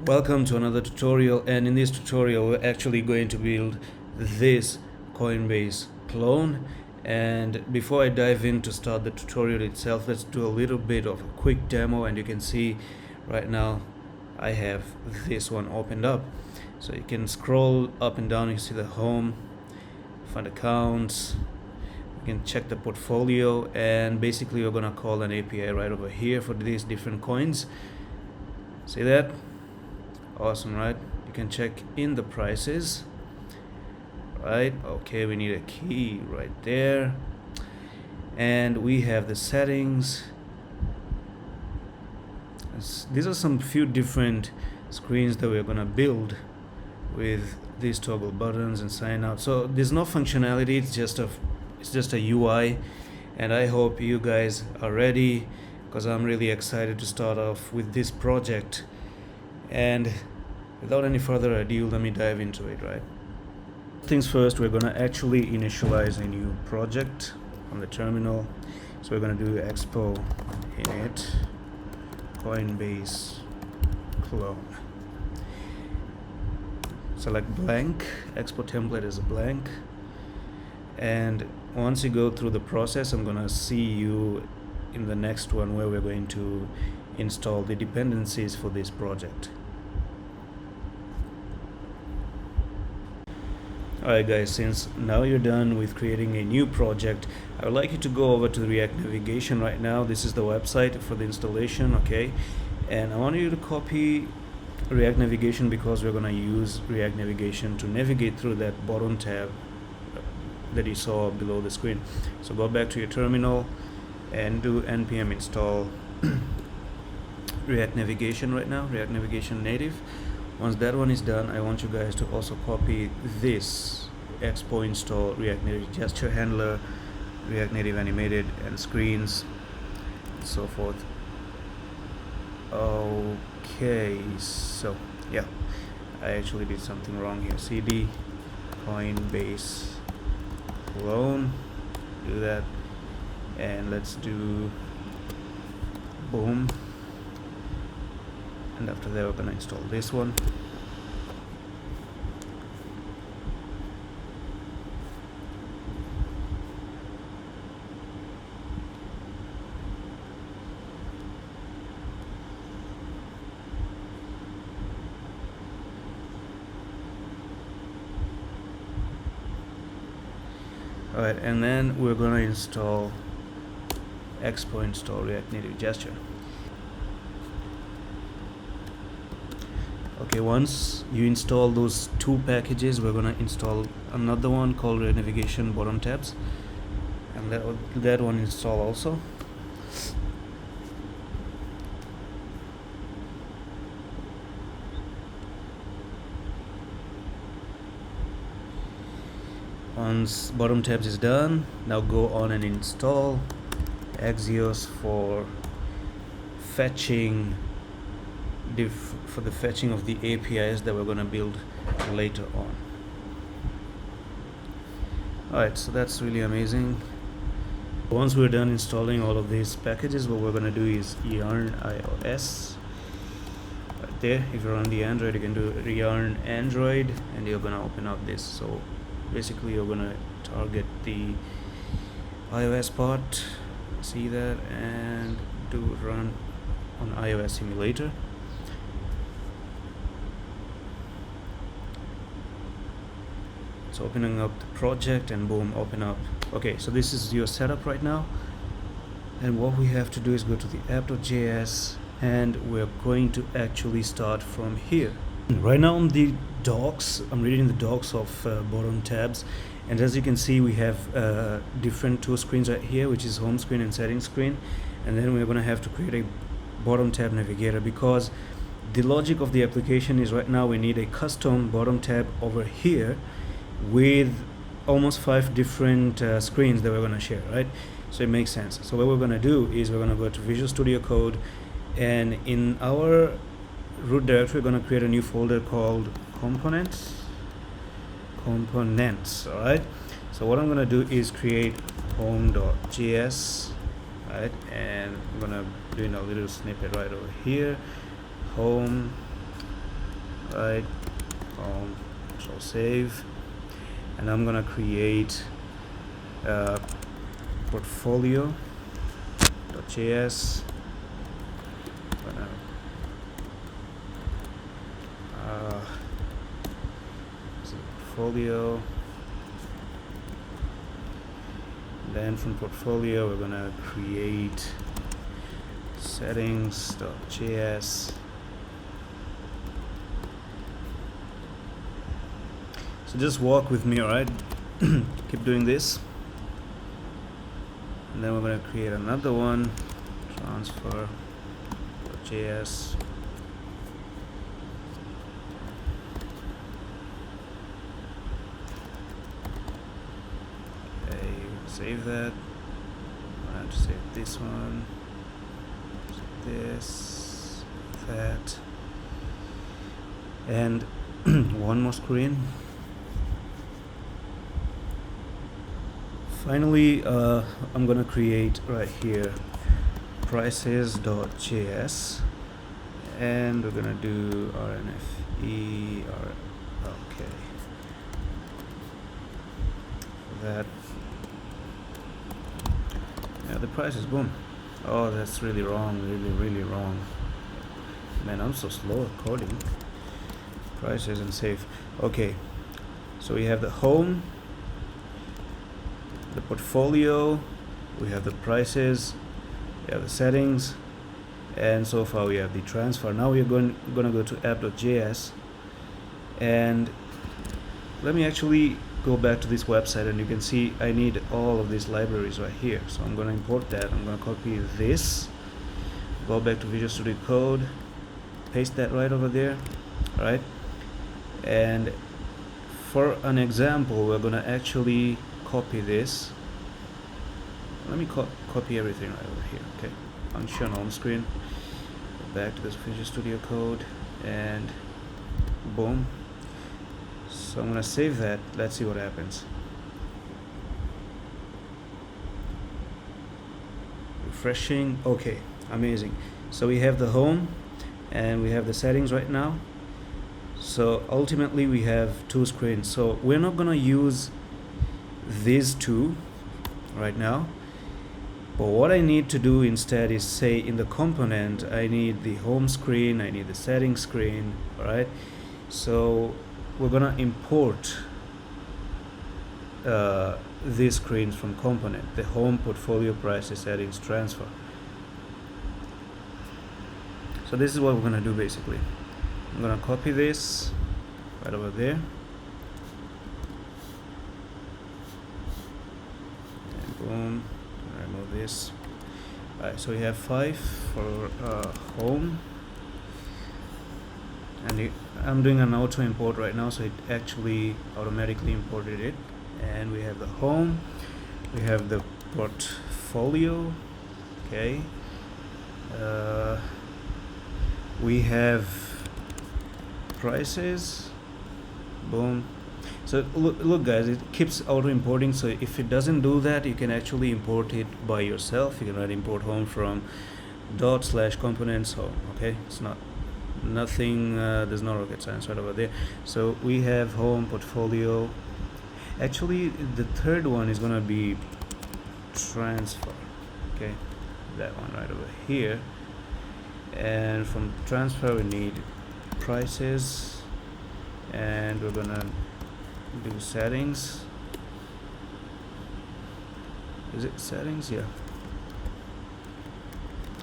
Welcome to another tutorial, and in this tutorial we're actually going to build this Coinbase clone. And before I dive in to start the tutorial itself, let's do a little bit of a quick demo. And you can see right now I have this one opened up, so you can scroll up and down. You see the home, fund accounts, you can check the portfolio, and basically we're gonna call an API right over here for these different coins. See that? Awesome, right? You can check in the prices, right? Okay, we need a key right there, and we have the settings. These are some few different screens that we're gonna build with these toggle buttons and sign out. So there's no functionality, it's just a UI, and I hope you guys are ready, because I'm really excited to start off with this project. And without any further ado, let me dive into it, right? Things first, we're gonna actually initialize a new project on the terminal. So we're gonna do expo init Coinbase clone. Select blank, expo template is a blank. And once you go through the process, I'm gonna see you in the next one where we're going to install the dependencies for this project. Alright guys, since now you're done with creating a new project, I would like you to go over to React Navigation right now. This is the website for the installation, okay? And I want you to copy React Navigation, because we're going to use React Navigation to navigate through that bottom tab that you saw below the screen. So go back to your terminal and do npm install React Navigation right now, React Navigation native. Once that one is done, I want you guys to also copy this expo install React Native gesture handler, React Native animated, and screens, and so forth. Okay, so yeah, I actually did something wrong here. cd Coinbase clone, do that, and let's do boom. And after that, we're gonna install this one. Alright, and then we're gonna install expo install React Native gesture. Okay, once you install those two packages, we're gonna install another one called React Navigation bottom tabs, and that one install also. Once bottom tabs is done, now go on and install axios for fetching for the fetching of the APIs that we're going to build later on. Alright, so that's really amazing. Once we're done installing all of these packages, what we're going to do is yarn iOS right there. If you're on the Android, you can do yarn Android, and you're going to open up this. So basically you're going to target the iOS part, see that, and do run on iOS simulator. So opening up the project, and boom, open up. Okay, so this is your setup right now, and what we have to do is go to the app.js, and we're going to actually start from here. Right now on the docs, I'm reading the docs of bottom tabs, and as you can see, we have different two screens right here, which is home screen and settings screen. And then we're going to have to create a bottom tab navigator, because the logic of the application is right now we need a custom bottom tab over here with almost 5 different screens that we're going to share, right? So it makes sense. So what we're going to do is we're going to go to Visual Studio Code, and in our root directory we're going to create a new folder called components. All right, so what I'm going to do is create home.js, right, and I'm going to do a little snippet right over here, home right, control save, and I'm gonna create portfolio.js. Portfolio. Then from portfolio we're gonna create settings.js. So just walk with me, alright? Keep doing this. And then we're gonna create another one, transfer.js. Save that. I have to save this one, this, that, and one more screen. Finally, I'm gonna create right here prices.js, and we're gonna do RNFE. Okay, that. Yeah, the prices, boom. Oh, that's really wrong, really wrong. Man, I'm so slow at coding. Prices and save. Okay, so we have the home, the portfolio, we have the prices, we have the settings, and so far we have the transfer. Now we are gonna go to app.js, and let me actually go back to this website, and you can see I need all of these libraries right here. So I'm going to import that. I'm going to copy this, go back to Visual Studio Code, paste that right over there. All right, and for an example we're going to actually copy this. Let me copy everything right over here. Okay, function home screen, go back to this Visual Studio Code, and boom. So I'm gonna save that. Let's see what happens. Refreshing. Okay, amazing. So we have the home and we have the settings right now. So ultimately we have two screens. So we're not gonna use these two right now, but what I need to do instead is say in the component I need the home screen, I need the settings screen. All right, so we're gonna import these screens from component, the home, portfolio, prices, settings, transfer. So this is what we're gonna do basically. I'm gonna copy this right over there, and boom, remove this. Alright, so we have 5 for home, and I'm doing an auto import right now, so it actually automatically imported it. And we have the home, we have the portfolio, okay, we have prices, boom. So look guys, it keeps auto importing. So if it doesn't do that, you can actually import it by yourself. You can write import home from /components home. Okay, it's nothing, there's no rocket science right over there. So we have home, portfolio. Actually the third one is gonna be transfer. Okay, that one right over here. And from transfer we need prices, and we're gonna do settings. Is it settings? Yeah.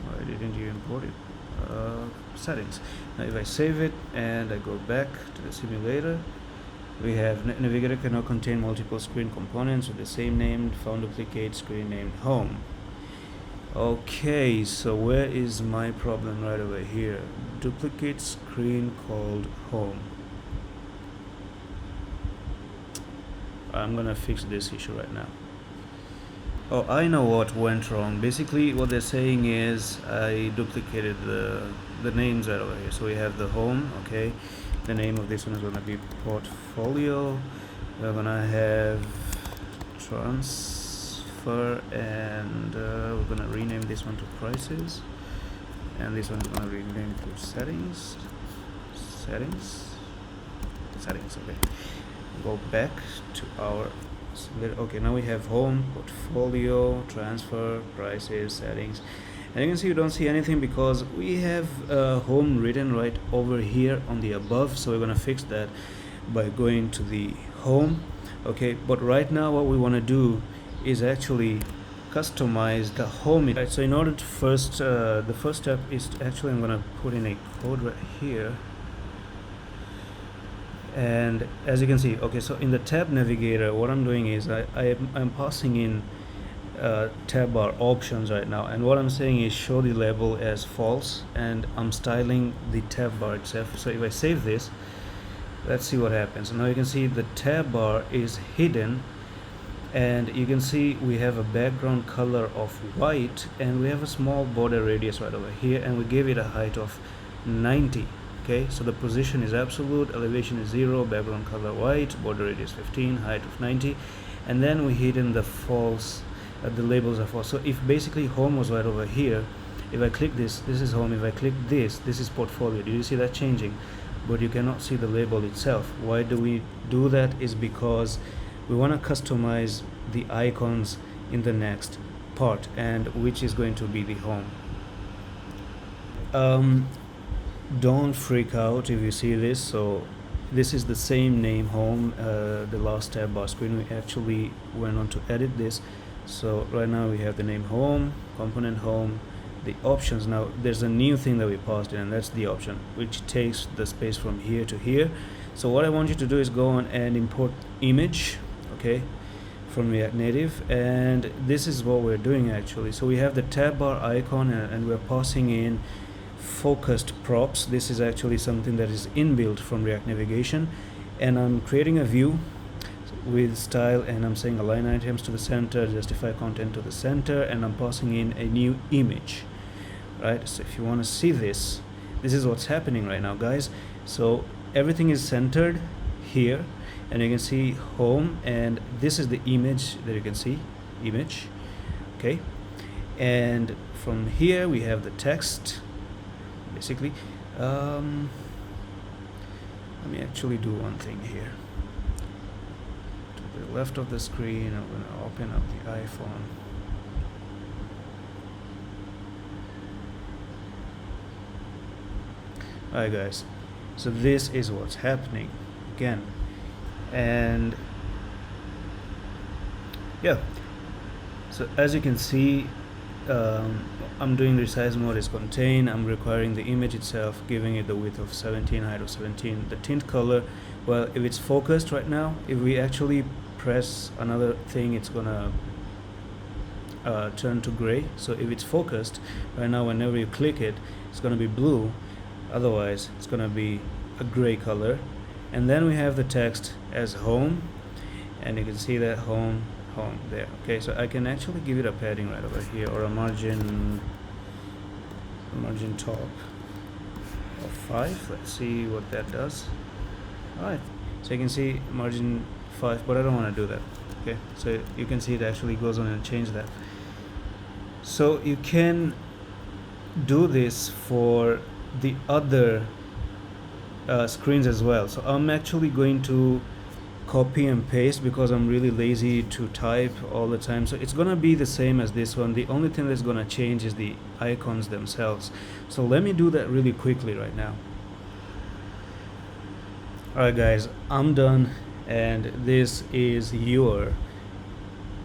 Why didn't you import it? Settings. Now if I save it and I go back to the simulator, we have navigator cannot contain multiple screen components with the same name, found duplicate screen named home. Okay, so where is my problem? Right over here, duplicate screen called home. I'm gonna fix this issue right now. Oh, I know what went wrong. Basically what they're saying is I duplicated the names right over here. So we have the home, okay, the name of this one is gonna be portfolio. We're gonna have transfer, and we're gonna rename this one to prices, and this one is gonna rename to settings. settings. Okay, go back to our okay, now we have home, portfolio, transfer, prices, settings, and you can see you don't see anything because we have home written right over here on the above. So we're gonna fix that by going to the home. Okay, but right now what we want to do is actually customize the home. Right, so in order to the first step is actually I'm gonna put in a code right here. And as you can see, okay, so in the tab navigator, what I'm doing is I'm passing in tab bar options right now, and what I'm saying is show the label as false, and I'm styling the tab bar itself. So if I save this, let's see what happens. Now you can see the tab bar is hidden, and you can see we have a background color of white, and we have a small border radius right over here, and we gave it a height of 90. Okay, so the position is absolute, elevation is 0, background color white, border radius 15, height of 90, and then we hidden the false, the labels are false. So if basically home was right over here, if I click this is home. If I click this is portfolio. Do you see that changing? But you cannot see the label itself. Why do we do that? Is because we want to customize the icons in the next part, and which is going to be the home. Don't freak out if you see this. So this is the same name, home. The last tab bar screen, we actually went on to edit this. So right now we have the name home, component home, the options. Now there's a new thing that we passed in, and that's the option, which takes the space from here to here. So what I want you to do is go on and import image, okay, from React Native, and this is what we're doing actually. So we have the tab bar icon, and we're passing in focused props. This is actually something that is inbuilt from React Navigation, and I'm creating a view with style, and I'm saying align items to the center, justify content to the center, and I'm passing in a new image, right? So if you want to see this is what's happening right now, guys. So everything is centered here, and you can see home, and this is the image that you can see, image, okay, and from here we have the text basically. Let me actually do one thing here. To the left of the screen, I'm going to open up the iPhone. Alright guys, so this is what's happening again, and yeah, so as you can see, I'm doing resize mode is contain. I'm requiring the image itself, giving it the width of 17, height of 17. The tint color, well, if it's focused right now, if we actually press another thing, it's gonna turn to gray. So if it's focused right now, whenever you click it, it's gonna be blue. Otherwise, it's gonna be a gray color. And then we have the text as home, and you can see that home there. Okay, so I can actually give it a padding right over here, or a margin top of 5. Let's see what that does. Alright, so you can see margin 5, but I don't want to do that. Okay, so you can see it actually goes on and change that. So you can do this for the other screens as well. So I'm actually going to copy and paste because I'm really lazy to type all the time. So it's gonna be the same as this one. The only thing that's gonna change is the icons themselves. So let me do that really quickly right now. Alright guys, I'm done, and this is your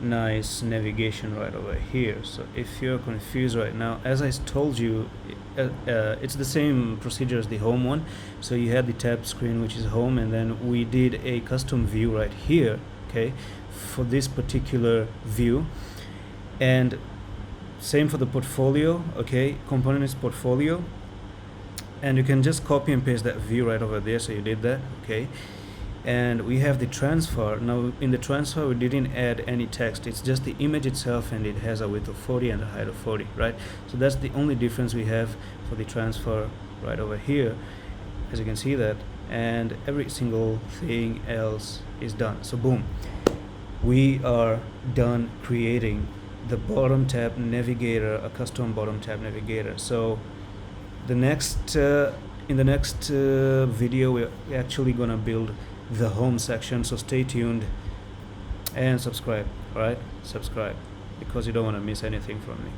nice navigation right over here. So if you're confused right now, as I told you, it's the same procedure as the home one. So you had the tab screen, which is home, and then we did a custom view right here, okay, for this particular view, and same for the portfolio. Okay, component is portfolio, and you can just copy and paste that view right over there. So you did that, okay. And we have the transfer. Now in the transfer we didn't add any text, it's just the image itself, and it has a width of 40 and a height of 40, right? So that's the only difference we have for the transfer right over here, as you can see that, and every single thing else is done. So boom, we are done creating the bottom tab navigator, a custom bottom tab navigator. So the next in the next video we're actually gonna build the home section, so stay tuned and subscribe. All right, subscribe, because you don't want to miss anything from me.